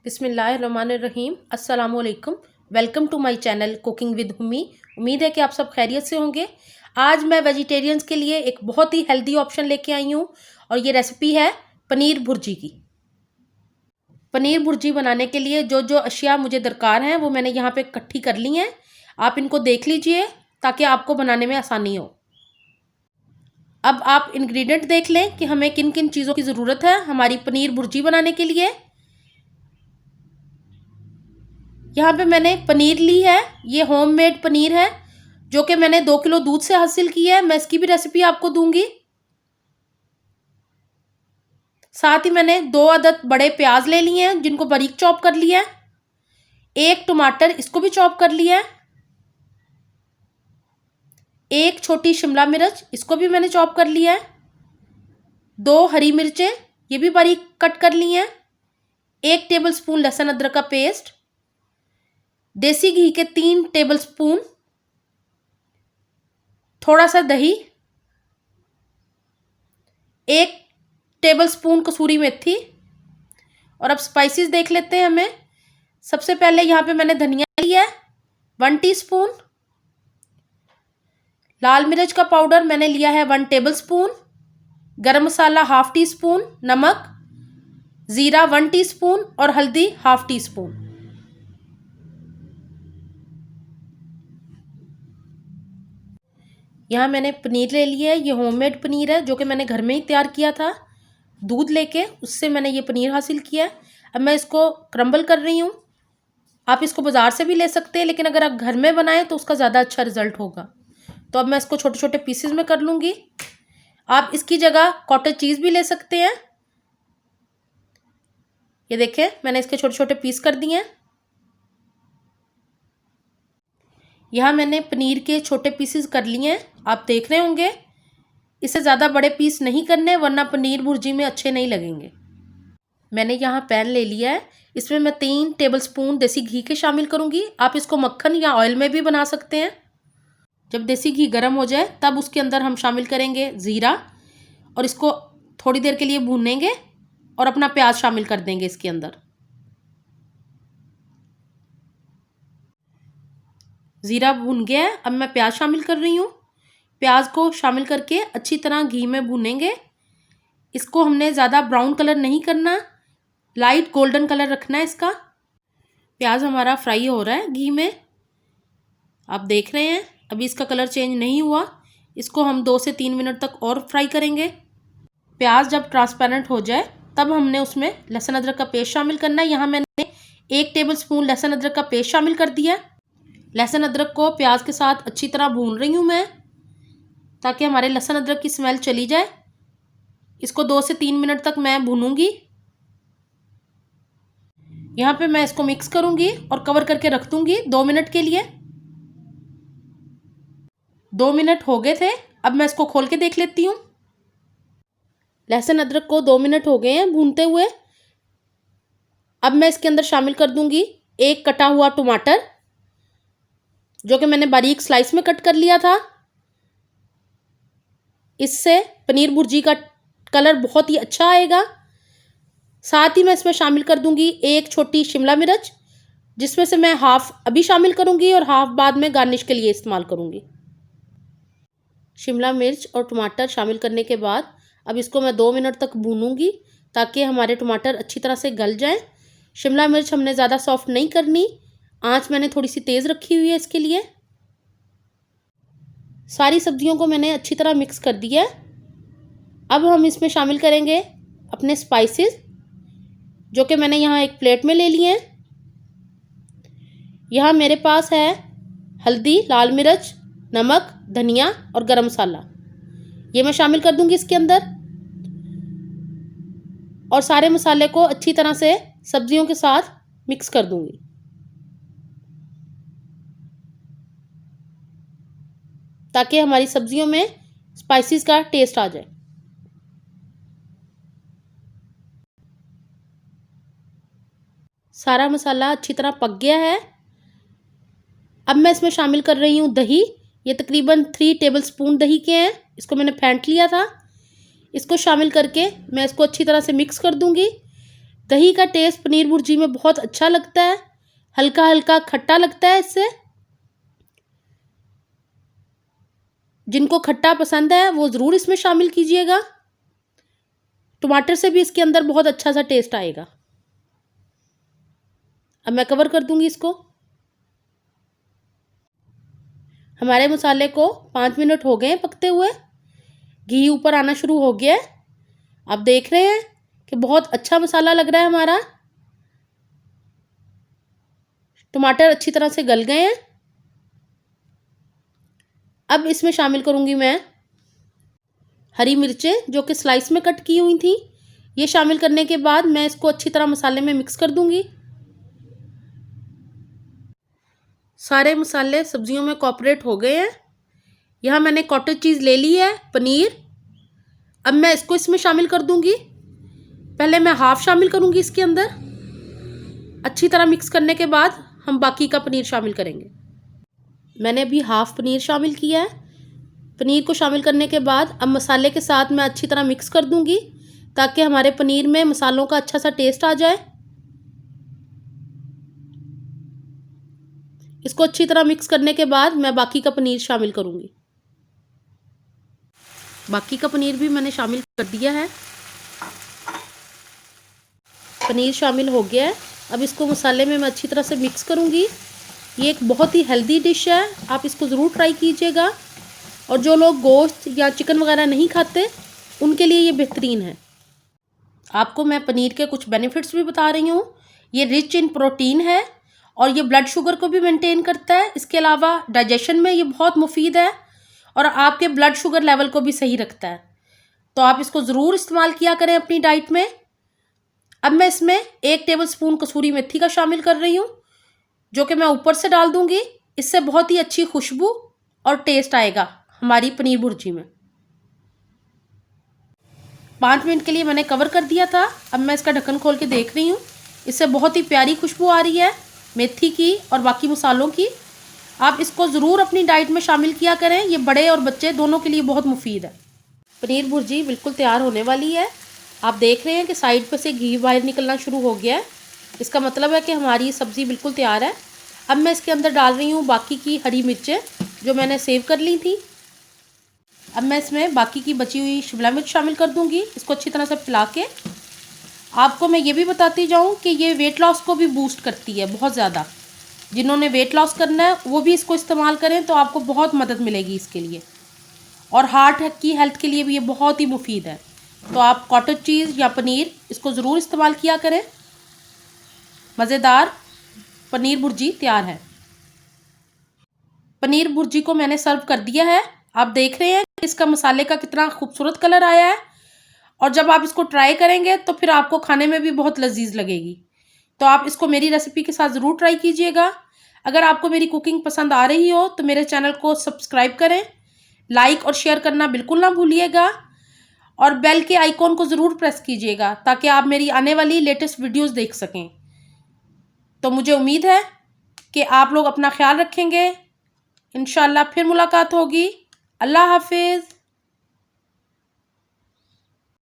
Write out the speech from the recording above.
बिस्मिल्लाहिर्रहमानिर्रहीम। अस्सलामुअलैकुम। Welcome to my channel cooking with Humi. उम्मीद है कि आप सब खैरियत से होंगे। आज मैं वेजिटेरियंस के लिए एक बहुत ही हेल्दी ऑप्शन लेके आई हूँ और ये रेसिपी है पनीर भुर्जी की। पनीर भुर्जी बनाने के लिए जो जो अशिया मुझे दरकार हैं वो मैंने यहाँ पे इकट्ठी कर ली हैं। आप इनको देख लीजिए ताकि आपको बनाने में आसानी हो। अब आप इंग्रेडिएंट देख लें कि हमें किन किन चीज़ों की ज़रूरत है हमारी पनीर भुर्जी बनाने के लिए। यहाँ पे मैंने पनीर ली है, ये होममेड पनीर है जो कि मैंने 2 किलो दूध से हासिल की है। मैं इसकी भी रेसिपी आपको दूंगी। साथ ही मैंने 2 अदद बड़े प्याज ले लिए हैं जिनको बारीक चॉप कर लिया है। 1 टमाटर, इसको भी चॉप कर लिया है। 1 छोटी शिमला मिर्च, इसको भी मैंने चॉप कर लिया है। 2 हरी मिर्चें, ये भी बारीक कट कर ली हैं। 1 टेबलस्पून लहसुन अदरक का पेस्ट। देसी घी के 3 टेबलस्पून। थोड़ा सा दही। 1 टेबलस्पून कसूरी मेथी। और अब स्पाइसेस देख लेते हैं हमें। सबसे पहले यहाँ पे मैंने धनिया लिया है 1 टीस्पून। लाल मिर्च का पाउडर मैंने लिया है 1 टेबलस्पून। गरम मसाला 1/2 टीस्पून। नमक, ज़ीरा 1 टीस्पून और हल्दी 1/2 टीस्पून। यहाँ मैंने पनीर ले लिया है। ये होममेड पनीर है जो कि मैंने घर में ही तैयार किया था। दूध लेके उससे मैंने ये पनीर हासिल किया है। अब मैं इसको क्रम्बल कर रही हूँ। आप इसको बाज़ार से भी ले सकते हैं, लेकिन अगर आप घर में बनाएं तो उसका ज़्यादा अच्छा रिजल्ट होगा। तो अब मैं इसको छोटे छोटे पीसेस में कर लूँगी। आप इसकी जगह कॉटेज चीज़ भी ले सकते हैं। ये देखें, मैंने इसके छोटे छोटे पीस कर दिए हैं। यहाँ मैंने पनीर के छोटे पीसेस कर लिए हैं, आप देख रहे होंगे। इससे ज़्यादा बड़े पीस नहीं करने, वरना पनीर भुर्जी में अच्छे नहीं लगेंगे। मैंने यहाँ पैन ले लिया है, इसमें मैं 3 टेबलस्पून देसी घी के शामिल करूँगी। आप इसको मक्खन या ऑयल में भी बना सकते हैं। जब देसी घी गर्म हो जाए तब उसके अंदर हम शामिल करेंगे ज़ीरा और इसको थोड़ी देर के लिए भूनेंगे और अपना प्याज शामिल कर देंगे इसके अंदर। ज़ीरा भून गया है, अब मैं प्याज शामिल कर रही हूँ। प्याज को शामिल करके अच्छी तरह घी में भूनेंगे। इसको हमने ज़्यादा ब्राउन कलर नहीं करना, लाइट गोल्डन कलर रखना है इसका। प्याज हमारा फ्राई हो रहा है घी में, आप देख रहे हैं। अभी इसका कलर चेंज नहीं हुआ, इसको हम 2 से 3 मिनट तक और फ्राई करेंगे। प्याज जब ट्रांसपेरेंट हो जाए तब हमने उसमें लहसुन अदरक का पेस्ट शामिल करना है। यहाँ मैंने 1 टेबलस्पून लहसुन अदरक का पेस्ट शामिल कर दिया। लहसुन अदरक को प्याज के साथ अच्छी तरह भून रही हूँ मैं, ताकि हमारे लहसुन अदरक की स्मेल चली जाए। इसको 2 से 3 मिनट तक मैं भूनूंगी। यहाँ पे मैं इसको मिक्स करूंगी और कवर करके रख दूंगी 2 मिनट के लिए। 2 मिनट हो गए थे, अब मैं इसको खोल के देख लेती हूँ। लहसुन अदरक को 2 मिनट हो गए हैं भूनते हुए। अब मैं इसके अंदर शामिल कर दूंगी 1 कटा हुआ टमाटर, जो कि मैंने बारीक स्लाइस में कट कर लिया था। इससे पनीर भुर्जी का कलर बहुत ही अच्छा आएगा। साथ ही मैं इसमें शामिल कर दूंगी 1 छोटी शिमला मिर्च, जिसमें से मैं हाफ अभी शामिल करूंगी और हाफ बाद में गार्निश के लिए इस्तेमाल करूंगी। शिमला मिर्च और टमाटर शामिल करने के बाद अब इसको मैं 2 मिनट तक भूनूंगी, ताकि हमारे टमाटर अच्छी तरह से गल जाएं। शिमला मिर्च हमने ज़्यादा सॉफ्ट नहीं करनी, आंच मैंने थोड़ी सी तेज़ रखी हुई है इसके लिए। सारी सब्जियों को मैंने अच्छी तरह मिक्स कर दिया है। अब हम इसमें शामिल करेंगे अपने स्पाइसेस, जो कि मैंने यहाँ एक प्लेट में ले लिए हैं। यहाँ मेरे पास है हल्दी, लाल मिर्च, नमक, धनिया और गरम मसाला। ये मैं शामिल कर दूंगी इसके अंदर और सारे मसाले को अच्छी तरह से सब्जियों के साथ मिक्स कर दूंगी, ताकि हमारी सब्जियों में स्पाइसेस का टेस्ट आ जाए। सारा मसाला अच्छी तरह पक गया है। अब मैं इसमें शामिल कर रही हूँ दही। ये तकरीबन 3 टेबलस्पून दही के हैं, इसको मैंने फेंट लिया था। इसको शामिल करके मैं इसको अच्छी तरह से मिक्स कर दूंगी। दही का टेस्ट पनीर भुर्जी में बहुत अच्छा लगता है, हल्का हल्का खट्टा लगता है इससे। जिनको खट्टा पसंद है वो ज़रूर इसमें शामिल कीजिएगा। टमाटर से भी इसके अंदर बहुत अच्छा सा टेस्ट आएगा। अब मैं कवर कर दूंगी इसको। हमारे मसाले को 5 मिनट हो गए हैं पकते हुए। घी ऊपर आना शुरू हो गया है। आप देख रहे हैं कि बहुत अच्छा मसाला लग रहा है हमारा। टमाटर अच्छी तरह से गल गए हैं। अब इसमें शामिल करूंगी मैं हरी मिर्चें जो कि स्लाइस में कट की हुई थी। ये शामिल करने के बाद मैं इसको अच्छी तरह मसाले में मिक्स कर दूंगी। सारे मसाले सब्जियों में कॉपरेट हो गए हैं। यहाँ मैंने कॉटेज चीज़ ले ली है, पनीर। अब मैं इसको इसमें शामिल कर दूंगी। पहले मैं हाफ शामिल करूंगी इसके अंदर। अच्छी तरह मिक्स करने के बाद हम बाकी का पनीर शामिल करेंगे। मैंने अभी हाफ पनीर शामिल किया है। पनीर को शामिल करने के बाद अब मसाले के साथ मैं अच्छी तरह मिक्स कर दूंगी ताकि हमारे पनीर में मसालों का अच्छा सा टेस्ट आ जाए। इसको अच्छी तरह मिक्स करने के बाद मैं बाकी का पनीर शामिल करूंगी। बाकी का पनीर भी मैंने शामिल कर दिया है। पनीर शामिल हो गया है। अब इसको मसाले में मैं अच्छी तरह से मिक्स करूंगी। ये एक बहुत ही हेल्दी डिश है, आप इसको ज़रूर ट्राई कीजिएगा। और जो लोग गोश्त या चिकन वगैरह नहीं खाते उनके लिए ये बेहतरीन है। आपको मैं पनीर के कुछ बेनिफिट्स भी बता रही हूँ। ये रिच इन प्रोटीन है और ये ब्लड शुगर को भी मेंटेन करता है। इसके अलावा डाइजेशन में ये बहुत मुफीद है और आपके ब्लड शुगर लेवल को भी सही रखता है। तो आप इसको ज़रूर इस्तेमाल किया करें अपनी डाइट में। अब मैं इसमें 1 टेबलस्पून कसूरी मेथी का शामिल कर रही हूँ जो कि मैं ऊपर से डाल दूँगी। इससे बहुत ही अच्छी खुशबू और टेस्ट आएगा हमारी पनीर भुर्जी में। 5 मिनट के लिए मैंने कवर कर दिया था। अब मैं इसका ढक्कन खोल के देख रही हूँ। इससे बहुत ही प्यारी खुशबू आ रही है मेथी की और बाकी मसालों की। आप इसको ज़रूर अपनी डाइट में शामिल किया करें। ये बड़े और बच्चे दोनों के लिए बहुत मुफीद है। पनीर भुर्जी बिल्कुल तैयार होने वाली है। आप देख रहे हैं कि साइड पर से घी बाहर निकलना शुरू हो गया है। इसका मतलब है कि हमारी सब्ज़ी बिल्कुल तैयार है। अब मैं इसके अंदर डाल रही हूँ बाकी की हरी मिर्चें जो मैंने सेव कर ली थी। अब मैं इसमें बाकी की बची हुई शिमला मिर्च शामिल कर दूंगी। इसको अच्छी तरह से फैला के। आपको मैं ये भी बताती जाऊं कि ये वेट लॉस को भी बूस्ट करती है बहुत ज़्यादा। जिन्होंने वेट लॉस करना है वो भी इसको इस्तेमाल करें तो आपको बहुत मदद मिलेगी इसके लिए। और हार्ट की हेल्थ के लिए भी ये बहुत ही मुफीद है। तो आप कॉटेज चीज़ या पनीर इसको ज़रूर इस्तेमाल किया करें। मज़ेदार पनीर भुर्जी तैयार है। पनीर भुर्जी को मैंने सर्व कर दिया है। आप देख रहे हैं कि इसका मसाले का कितना खूबसूरत कलर आया है। और जब आप इसको ट्राई करेंगे तो फिर आपको खाने में भी बहुत लजीज लगेगी। तो आप इसको मेरी रेसिपी के साथ ज़रूर ट्राई कीजिएगा। अगर आपको मेरी कुकिंग पसंद आ रही हो तो मेरे चैनल को सब्सक्राइब करें, लाइक और शेयर करना बिल्कुल ना भूलिएगा और बेल के आइकॉन को ज़रूर प्रेस कीजिएगा ताकि आप मेरी आने वाली लेटेस्ट वीडियोज़ देख सकें। तो मुझे उम्मीद है कि आप लोग अपना ख्याल रखेंगे। इंशाल्लाह फिर मुलाकात होगी। अल्लाह हाफिज़।